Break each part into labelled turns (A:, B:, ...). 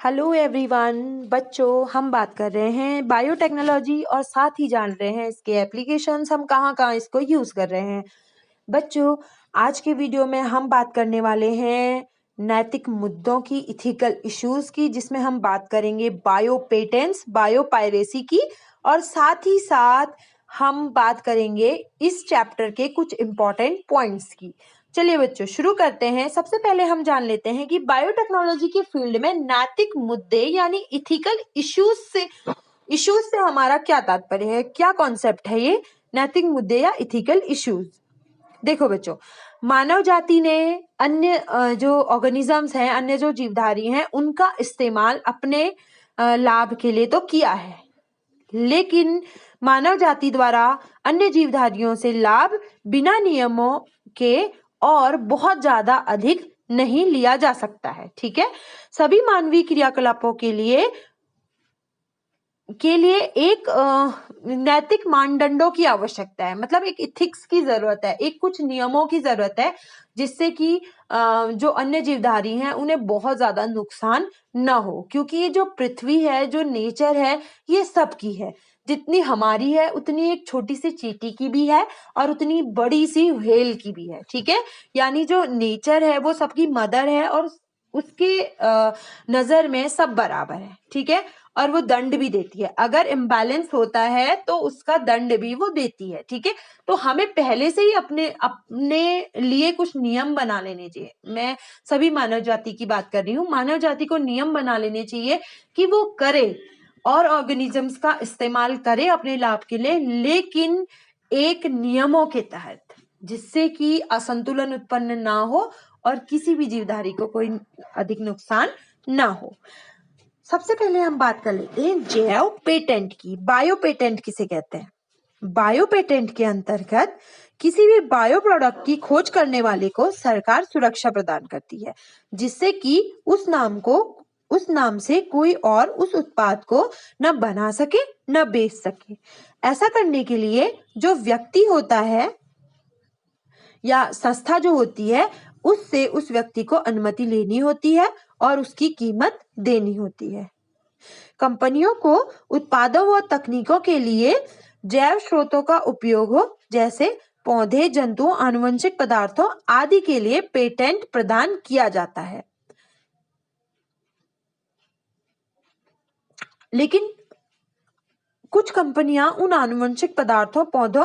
A: Hello everyone. बच्चों, हम बात कर रहे हैं बायोटेक्नोलॉजी और साथ ही जान रहे हैं इसके एप्लीकेशंस, हम कहाँ कहाँ इसको यूज कर रहे हैं। बच्चों, आज के वीडियो में हम बात करने वाले हैं नैतिक मुद्दों की, इथिकल इश्यूज की, जिसमें हम बात करेंगे बायो पेटेंट्स, बायो पायरेसी की, और साथ ही साथ हम बात करेंगे इस चैप्टर के कुछ इंपॉर्टेंट पॉइंट्स की। चलिए बच्चों, शुरू करते हैं। सबसे पहले हम जान लेते हैं कि बायोटेक्नोलॉजी के फील्ड में नैतिक मुद्दे यानी इथिकल इश्यूज से हमारा क्या तात्पर्य है, क्या कॉन्सेप्ट है ये नैतिक मुद्दे या इथिकल इश्यूज। देखो बच्चों, मानव जाति ने अन्य जो ऑर्गेनिजम्स हैं, अन्य जो जीवधारी हैं, उनका इस्तेमाल अपने लाभ के लिए तो किया है, लेकिन मानव जाति द्वारा अन्य जीवधारियों से लाभ बिना नियमों के और बहुत ज्यादा अधिक नहीं लिया जा सकता है। ठीक है, सभी मानवीय क्रियाकलापों के लिए एक नैतिक मानदंडों की आवश्यकता है, मतलब एक इथिक्स की जरूरत है, एक कुछ नियमों की जरूरत है, जिससे कि जो अन्य जीवधारी हैं उन्हें बहुत ज्यादा नुकसान न हो, क्योंकि ये जो पृथ्वी है, जो नेचर है, ये सबकी है। जितनी हमारी है उतनी एक छोटी सी चींटी की भी है और उतनी बड़ी सी व्हेल की भी है। ठीक है, यानी जो नेचर है वो सबकी मदर है और उसके नजर में सब बराबर है। ठीक है, और वो दंड भी देती है, अगर इम्बैलेंस होता है तो उसका दंड भी वो देती है। ठीक है, तो हमें पहले से ही अपने अपने लिए कुछ नियम बना लेने चाहिए। मैं सभी मानव जाति की बात कर रही हूँ, मानव जाति को नियम बना लेने चाहिए कि वो करे और ऑर्गेनिजम्स का इस्तेमाल करे अपने लाभ के लिए, लेकिन एक नियमों के तहत, जिससे कि असंतुलन उत्पन्न ना हो और किसी भी जीवधारी को कोई अधिक नुकसान ना हो। सबसे पहले हम बात कर लेते हैं जैव पेटेंट की। बायो पेटेंट किसे कहते हैं? बायो पेटेंट के अंतर्गत किसी भी बायो प्रोडक्ट की खोज करने वाले को सरकार सुरक्षा प्रदान करती है, जिससे कि उस नाम से कोई और उस उत्पाद को न बना सके न बेच सके। ऐसा करने के लिए जो व्यक्ति होता है या संस्था जो होती है, उससे उस व्यक्ति को अनुमति लेनी होती है और उसकी कीमत देनी होती है। कंपनियों को उत्पादों व तकनीकों के लिए जैव स्रोतों का उपयोग हो, जैसे पौधे, जंतुओं, आनुवंशिक पदार्थों आदि के लिए पेटेंट प्रदान किया जाता है। लेकिन कुछ कंपनियां उन आनुवंशिक पदार्थों, पौधों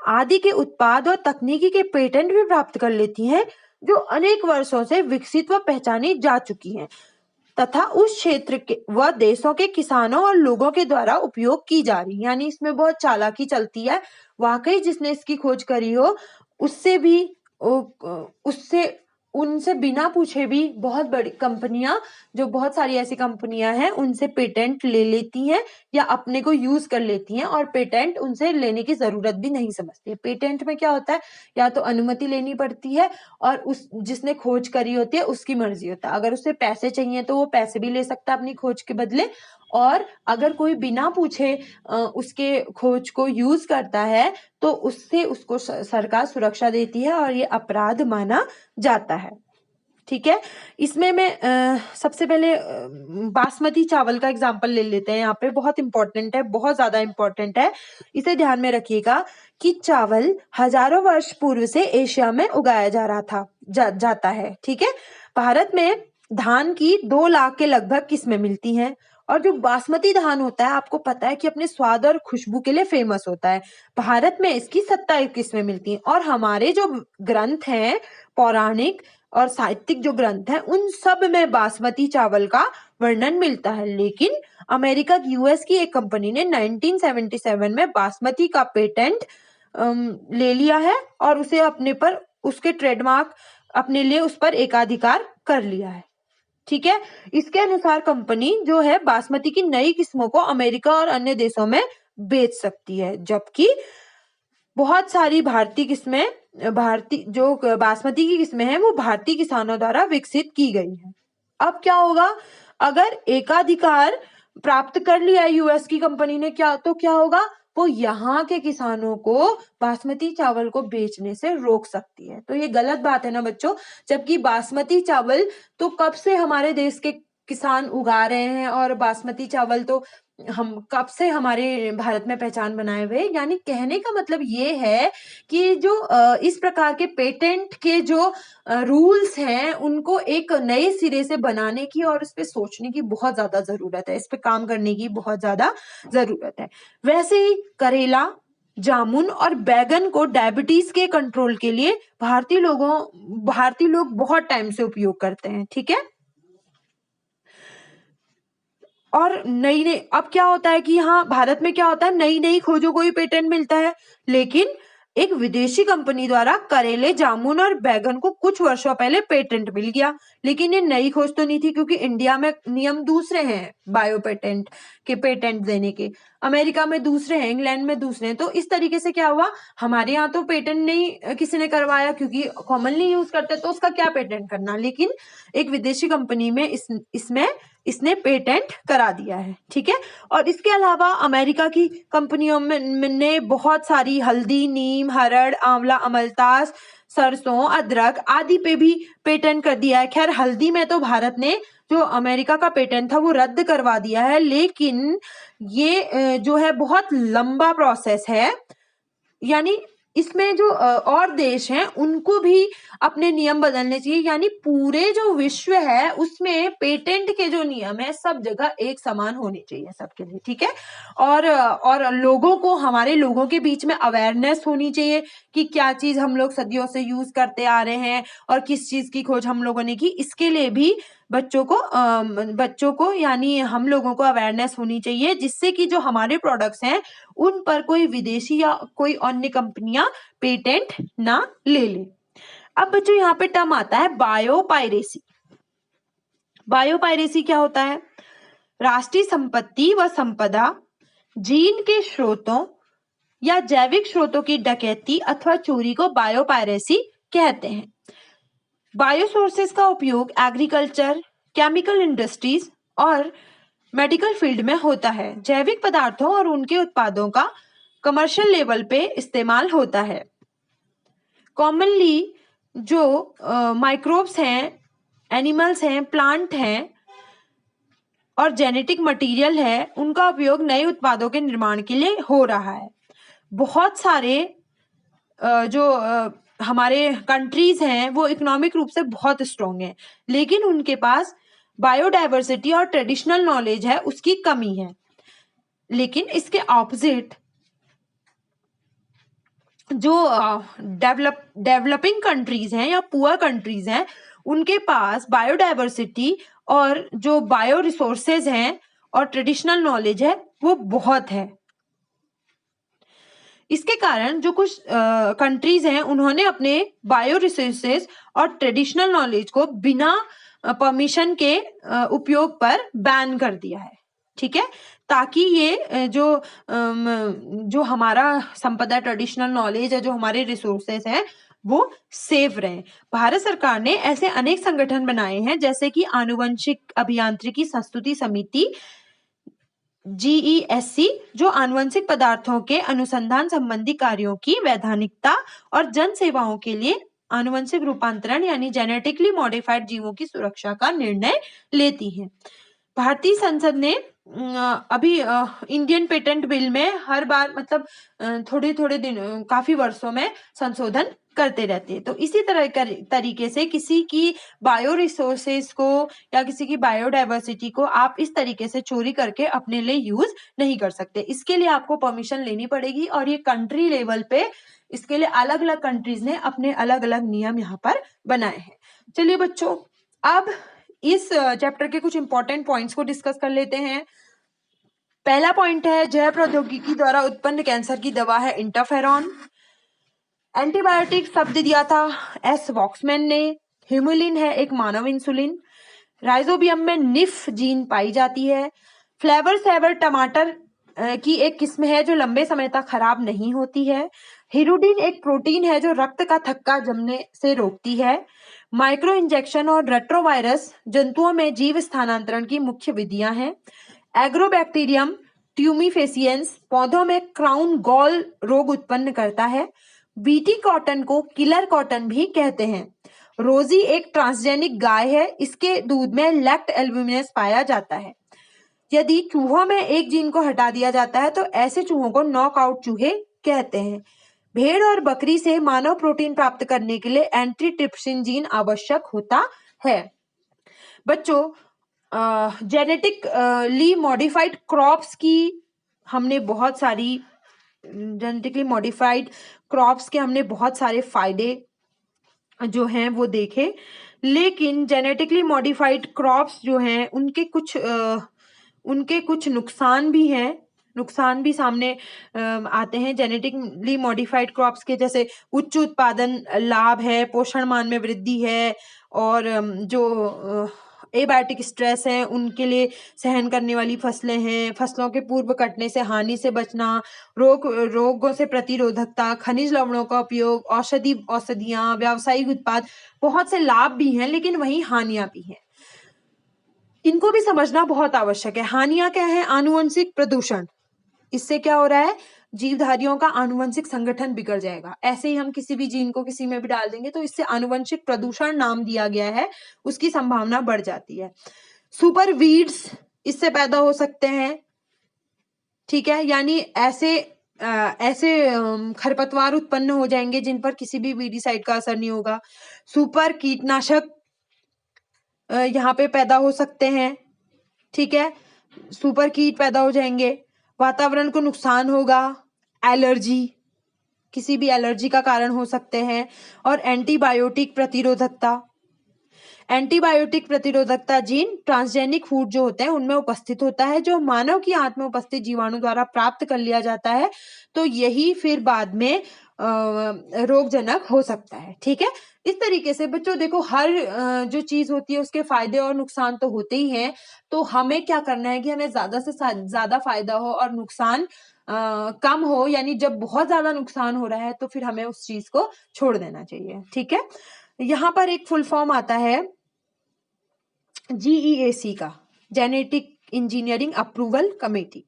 A: आदि के उत्पाद और तकनीकी के पेटेंट भी प्राप्त कर लेती हैं, जो अनेक वर्षों से विकसित व पहचानी जा चुकी हैं तथा उस क्षेत्र के व देशों के किसानों और लोगों के द्वारा उपयोग की जा रही। यानी इसमें बहुत चालाकी चलती है। वाकई जिसने इसकी खोज करी हो उससे भी उससे उनसे बिना पूछे भी बहुत बड़ी कंपनियां, जो बहुत सारी ऐसी कंपनियां हैं, उनसे पेटेंट ले लेती हैं या अपने को यूज कर लेती हैं और पेटेंट उनसे लेने की जरूरत भी नहीं समझती है। पेटेंट में क्या होता है, या तो अनुमति लेनी पड़ती है और उस जिसने खोज करी होती है उसकी मर्जी होता है। अगर उसे पैसे चाहिए तो वो पैसे भी ले सकता है अपनी खोज के बदले, और अगर कोई बिना पूछे उसके खोज को यूज करता है तो उससे उसको सरकार सुरक्षा देती है और ये अपराध माना जाता है। ठीक है, इसमें मैं सबसे पहले बासमती चावल का एग्जांपल ले लेते हैं। यहाँ पे बहुत इंपॉर्टेंट है, बहुत ज्यादा इंपॉर्टेंट है, इसे ध्यान में रखिएगा कि चावल हजारों वर्ष पूर्व से एशिया में उगाया जा रहा था जाता है। ठीक है, भारत में धान की 2 लाख के लगभग किस्में मिलती हैं, और जो बासमती धान होता है आपको पता है कि अपने स्वाद और खुशबू के लिए फेमस होता है। भारत में इसकी 27 किस्में मिलती हैं, और हमारे जो ग्रंथ हैं, पौराणिक और साहित्यिक जो ग्रंथ हैं, उन सब में बासमती चावल का वर्णन मिलता है। लेकिन अमेरिका की यूएस की एक कंपनी ने 1977 में बासमती का पेटेंट ले लिया है और उसे अपने पर उसके ट्रेडमार्क अपने लिए उस पर एकाधिकार कर लिया है। ठीक है, इसके अनुसार कंपनी जो है बासमती की नई किस्मों को अमेरिका और अन्य देशों में बेच सकती है, जबकि बहुत सारी भारतीय जो बासमती की किस्में हैं वो भारतीय किसानों द्वारा विकसित की गई हैं। अब क्या होगा, अगर एकाधिकार प्राप्त कर लिया यूएस की कंपनी ने, क्या होगा, वो यहाँ के किसानों को बासमती चावल को बेचने से रोक सकती है। तो ये गलत बात है ना बच्चों, जबकि बासमती चावल तो कब से हमारे देश के किसान उगा रहे हैं और बासमती चावल तो हम कब से हमारे भारत में पहचान बनाए हुए। यानी कहने का मतलब ये है कि जो इस प्रकार के पेटेंट के जो रूल्स हैं उनको एक नए सिरे से बनाने की और उस पे सोचने की बहुत ज्यादा जरूरत है, इस पे काम करने की बहुत ज्यादा जरूरत है। वैसे ही करेला, जामुन और बैगन को डायबिटीज के कंट्रोल के लिए भारतीय लोग बहुत टाइम से उपयोग करते हैं। ठीक है। और नई नई अब क्या होता है कि हाँ, भारत में क्या होता है, नई नई खोजों को ही पेटेंट मिलता है। लेकिन एक विदेशी कंपनी द्वारा करेले, जामुन और बैगन को कुछ वर्षों पहले पेटेंट मिल गया। लेकिन ये नई खोज तो नहीं थी, क्योंकि इंडिया में नियम दूसरे हैं बायो पेटेंट के पेटेंट देने के, अमेरिका में दूसरे हैं, इंग्लैंड में दूसरे हैं। तो इस तरीके से क्या हुआ, हमारे यहाँ तो पेटेंट नहीं किसी ने करवाया, क्योंकि कॉमनली यूज करते, तो उसका क्या पेटेंट करना। लेकिन एक विदेशी कंपनी में इसने पेटेंट करा दिया है। ठीक है। और इसके अलावा अमेरिका की कंपनियों ने बहुत सारी हल्दी, नीम, हरड़, आंवला, अमलतास, सरसों, अदरक आदि पे भी पेटेंट कर दिया है। खैर, हल्दी में तो भारत ने जो अमेरिका का पेटेंट था वो रद्द करवा दिया है। लेकिन ये जो है बहुत लंबा प्रोसेस है। यानी इसमें जो और देश हैं उनको भी अपने नियम बदलने चाहिए। यानी पूरे जो विश्व है उसमें पेटेंट के जो नियम है सब जगह एक समान होने चाहिए सबके लिए। ठीक है। और लोगों को, हमारे लोगों के बीच में अवेयरनेस होनी चाहिए कि क्या चीज हम लोग सदियों से यूज करते आ रहे हैं और किस चीज की खोज हम लोगों ने की। इसके लिए भी बच्चों को यानी हम लोगों को अवेयरनेस होनी चाहिए, जिससे कि जो हमारे प्रोडक्ट्स हैं उन पर कोई विदेशी या कोई अन्य कंपनियां पेटेंट ना ले ले। अब बच्चों यहाँ पे टर्म आता है बायोपायरेसी। बायोपायरेसी क्या होता है? राष्ट्रीय संपत्ति व संपदा, जीन के स्रोतों या जैविक स्रोतों की डकैती अथवा चोरी को बायोपायरेसी कहते हैं। बायोसोर्सेज का उपयोग एग्रीकल्चर, केमिकल इंडस्ट्रीज और मेडिकल फील्ड में होता है। जैविक पदार्थों और उनके उत्पादों का कमर्शियल लेवल पे इस्तेमाल होता है। कॉमनली जो माइक्रोब्स हैं, एनिमल्स हैं, प्लांट हैं और जेनेटिक मटेरियल है, उनका उपयोग नए उत्पादों के निर्माण के लिए हो रहा है। बहुत सारे जो हमारे कंट्रीज हैं वो इकोनॉमिक रूप से बहुत स्ट्रॉन्ग हैं, लेकिन उनके पास बायोडाइवर्सिटी और ट्रेडिशनल नॉलेज है, उसकी कमी है। लेकिन इसके ऑपोजिट जो डेवलपिंग कंट्रीज हैं या पुअर कंट्रीज हैं, उनके पास बायोडाइवर्सिटी और जो बायो रिसोर्सेज हैं और ट्रेडिशनल नॉलेज है वो बहुत है। इसके कारण जो कुछ कंट्रीज हैं उन्होंने अपने बायो रिसोर्सेज और ट्रेडिशनल नॉलेज को बिना परमिशन के उपयोग पर बैन कर दिया है। ठीक है। ताकि ये जो हमारा संपदा, ट्रेडिशनल नॉलेज है, जो हमारे रिसोर्सेज हैं वो सेफ रहे। भारत सरकार ने ऐसे अनेक संगठन बनाए हैं, जैसे कि आनुवंशिक अभियांत्रिकी संस्तुति समिति GESC, जो आनुवंशिक पदार्थों के अनुसंधान संबंधी कार्यों की वैधानिकता और जन सेवाओं के लिए आनुवंशिक रूपांतरण यानी जेनेटिकली मॉडिफाइड जीवों की सुरक्षा का निर्णय लेती है। भारतीय संसद ने अभी इंडियन पेटेंट बिल में हर बार मतलब थोड़े थोड़े दिन, काफी वर्षों में संशोधन करते रहते हैं। तो इसी तरह तरीके से किसी की बायो रिसोर्सेज को या किसी की बायोडाइवर्सिटी को आप इस तरीके से चोरी करके अपने लिए यूज नहीं कर सकते। इसके लिए आपको परमिशन लेनी पड़ेगी और ये कंट्री लेवल पे इसके लिए अलग अलग कंट्रीज ने अपने अलग अलग नियम यहाँ पर बनाए हैं। चलिए बच्चों, अब इस चैप्टर के कुछ इंपॉर्टेंट पॉइंट्स को डिस्कस कर लेते हैं। पहला पॉइंट है, जैव प्रौद्योगिकी द्वारा उत्पन्न कैंसर की दवा है इंटरफेरॉन। एंटीबायोटिक शब्द दिया था एस वॉक्समैन ने। ह्यूमुलिन है एक मानव इंसुलिन। राइजोबियम में निफ जीन पाई जाती है। फ्लेवर सेवर टमाटर की एक किस्म है जो लंबे समय तक खराब नहीं होती है। हिरुडिन एक प्रोटीन है जो रक्त का थक्का जमने से रोकती है। माइक्रो इंजेक्शन और रेट्रोवायरस जंतुओं में जीव स्थानांतरण की मुख्य विधियां हैं। एग्रोबैक्टीरियम ट्यूमिफेसियंस पौधों में क्राउन गॉल रोग उत्पन्न करता है। बीटी कॉटन को किलर कॉटन भी कहते हैं। रोजी एक ट्रांसजेनिक गाय है, इसके दूध में लैक्ट एल्ब्यूमिनेस पाया जाता है। यदि चूहों में एक जीन को हटा दिया जाता है तो ऐसे चूहों को नॉकआउट चूहे कहते हैं। भेड़ और बकरी से मानव प्रोटीन प्राप्त करने के लिए एंटीट्रिप्सिन जीन आवश्यक होता है। बच्चों, जेनेटिकली मॉडिफाइड क्रॉप्स की हमने बहुत सारी जेनेटिकली मॉडिफाइड क्रॉप्स के हमने बहुत सारे फायदे जो हैं वो देखे, लेकिन जेनेटिकली मॉडिफाइड क्रॉप्स जो हैं उनके कुछ नुकसान भी हैं, नुकसान भी सामने आते हैं जेनेटिकली मॉडिफाइड क्रॉप्स के, जैसे उच्च उत्पादन लाभ है, पोषण मान में वृद्धि है, और जो एबायोटिक स्ट्रेस है उनके लिए सहन करने वाली फसलें हैं, फसलों के पूर्व कटने से हानि से बचना, रोगों से प्रतिरोधकता, खनिज लवणों का उपयोग, औषधियां, व्यावसायिक उत्पाद, बहुत से लाभ भी हैं लेकिन वहीं हानियां भी हैं। इनको भी समझना बहुत आवश्यक है। हानियां क्या है? आनुवंशिक प्रदूषण, इससे क्या हो रहा है? जीवधारियों का आनुवंशिक संगठन बिगड़ जाएगा। ऐसे ही हम किसी भी जीन को किसी में भी डाल देंगे तो इससे आनुवंशिक प्रदूषण नाम दिया गया है, उसकी संभावना बढ़ जाती है। सुपर वीड्स इससे पैदा हो सकते हैं, ठीक है, यानी ऐसे खरपतवार उत्पन्न हो जाएंगे जिन पर किसी भी वीडीसाइड का असर नहीं होगा। सुपर कीटनाशक यहाँ पे पैदा हो सकते हैं, ठीक है, सुपर कीट पैदा हो जाएंगे, वातावरण को नुकसान होगा, एलर्जी, किसी भी एलर्जी का कारण हो सकते हैं, और एंटीबायोटिक प्रतिरोधकता जीन ट्रांसजेनिक फूड जो होते हैं उनमें उपस्थित होता है, जो मानव की आंत में उपस्थित जीवाणु द्वारा प्राप्त कर लिया जाता है, तो यही फिर बाद में रोगजनक हो सकता है। ठीक है, इस तरीके से बच्चों देखो, हर जो चीज होती है उसके फायदे और नुकसान तो होते ही हैं, तो हमें क्या करना है कि हमें ज्यादा से ज्यादा फायदा हो और नुकसान कम हो, यानी जब बहुत ज्यादा नुकसान हो रहा है तो फिर हमें उस चीज को छोड़ देना चाहिए। ठीक है, यहाँ पर एक फुल फॉर्म आता है GEAC का, genetic engineering approval committee.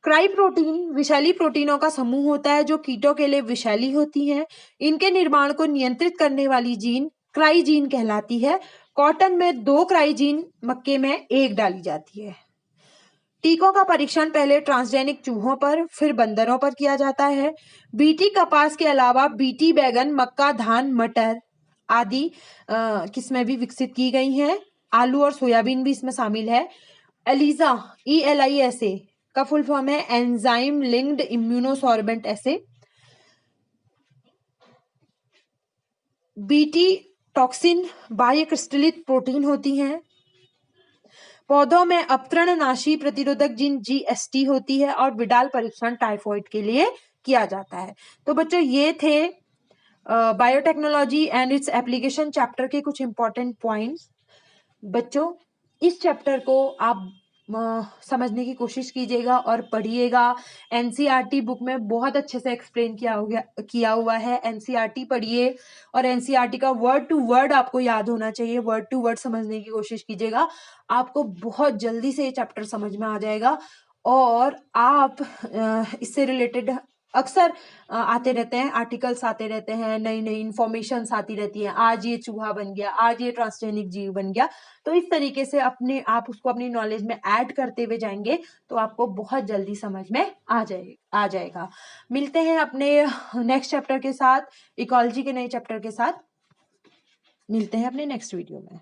A: Cry protein विषैली प्रोटीनों का समूह होता है जो कीटों के लिए विषैली होती हैं। इनके निर्माण को नियंत्रित करने वाली जीन क्राई जीन कहलाती है। कॉटन में 2 क्राई जीन, मक्के में 1 डाली जाती है। टीकों का परीक्षण पहले ट्रांसजेनिक चूहों पर फिर बंदरों पर किया जाता है। बीटी कपास के अलावा बीटी बैगन, मक्का, धान, मटर आदि किस्में भी विकसित की गई हैं। आलू और सोयाबीन भी इसमें शामिल है। एलिसा ELISA का फुल फॉर्म है एंजाइम लिंक्ड इम्यूनोसॉर्बेंट एसे। बीटी टॉक्सिन बाह्य क्रिस्टलित प्रोटीन होती हैं। पौधों में अपतरणनाशी प्रतिरोधक जीन GST होती है, और विडाल परीक्षण टाइफॉइड के लिए किया जाता है। तो बच्चों, ये थे biotechnology and its application chapter के कुछ इंपॉर्टेंट पॉइंट्स। बच्चों, इस चैप्टर को आप समझने की कोशिश कीजिएगा और पढ़िएगा। NCERT बुक में बहुत अच्छे से एक्सप्लेन किया हुआ है। NCERT पढ़िए, और NCERT का वर्ड टू वर्ड आपको याद होना चाहिए। वर्ड टू वर्ड समझने की कोशिश कीजिएगा, आपको बहुत जल्दी से ये चैप्टर समझ में आ जाएगा, और आप इससे रिलेटेड अक्सर आते रहते हैं, आर्टिकल्स आते रहते हैं, नई नई इंफॉर्मेशन आती रहती है। आज ये चूहा बन गया, आज ये ट्रांसजेनिक जीव बन गया। तो इस तरीके से आप उसको अपनी नॉलेज में ऐड करते हुए जाएंगे तो आपको बहुत जल्दी समझ में आ जाएगा। मिलते हैं अपने नेक्स्ट चैप्टर के साथ, इकोलॉजी के नए चैप्टर के साथ मिलते हैं अपने नेक्स्ट वीडियो में।